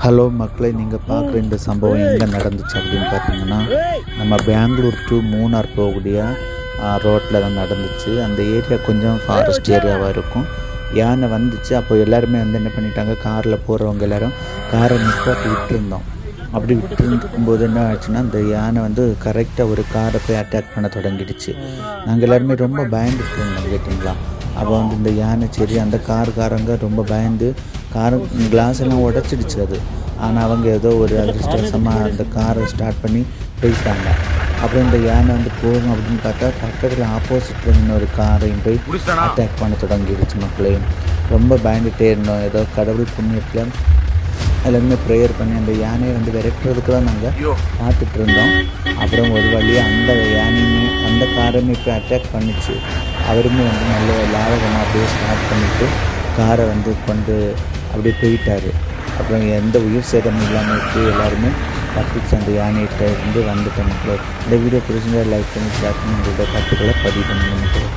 Hello மக்களே, நீங்கள் பார்க்குற இந்த சம்பவம் எங்கே நடந்துச்சு அப்படின்னு பார்த்தீங்கன்னா, நம்ம பெங்களூர் டு மூணார் போகக்கூடிய ரோட்டில் தான் நடந்துச்சு. அந்த ஏரியா கொஞ்சம் ஃபாரஸ்ட் ஏரியாவாக இருக்கும். யானை வந்துச்சு. அப்போ எல்லாருமே வந்து என்ன பண்ணிட்டாங்க, காரில் போகிறவங்க எல்லோரும் காரை நிப்பாட்டி விட்டுருந்தோம். அப்படி விட்டுருக்கும்போது என்ன ஆச்சுன்னா, அந்த யானை வந்து கரெக்டாக ஒரு காரை போய் அட்டாக் பண்ண தொடங்கிடுச்சு. நாங்கள் எல்லாருமே ரொம்ப பயந்துட்டு இருந்தோம் கேட்டிங்களா. அப்போ வந்து இந்த யானை சரி அந்த காருக்காரங்க ரொம்ப பயந்து கார் கிளாஸ் எல்லாம் உடச்சிடுச்சு அது. ஆனால் அவங்க ஏதோ ஒரு அதிர்ஷ்டவசமாக அந்த காரை ஸ்டார்ட் பண்ணி போயிட்டாங்க. அப்புறம் இந்த யானை வந்து போகும் அப்படின்னு பார்த்தா பக்கத்தில் ஆப்போசிட்டில் இன்னொரு காரையும் போய் அட்டாக் பண்ண தொடங்கிடுச்சு. மக்களையும் ரொம்ப பயந்துகிட்டே இருந்தோம். ஏதோ கடவுள் புண்ணியத்தில் எல்லாருமே ப்ரேயர் பண்ணி அந்த யானையை வந்து விரட்டுறதுக்கு தான் நாங்கள் பார்த்துட்டு இருந்தோம். அப்புறம் ஒரு வழியாக அந்த யானையுமே அந்த காரையுமே போய் அட்டாக் பண்ணிச்சு. அவருமே வந்து நல்ல லாபகமாக அப்படியே ஸ்டார்ட் பண்ணிவிட்டு காரை வந்து கொண்டு அப்படியே போயிட்டார். அப்புறம் எந்த உயிர் சேதமும் இல்லாமல் இருக்குது. எல்லாருமே தப்பிச்சு அந்த யானைகிட்ட இருந்து வந்துட்டோம். மக்களே, இந்த வீடியோ பிடிச்சிருந்தா லைக் பண்ணி ஷேர் பண்ணி உங்களோட கருத்துக்களை பதிவு பண்ணுங்க மக்களே.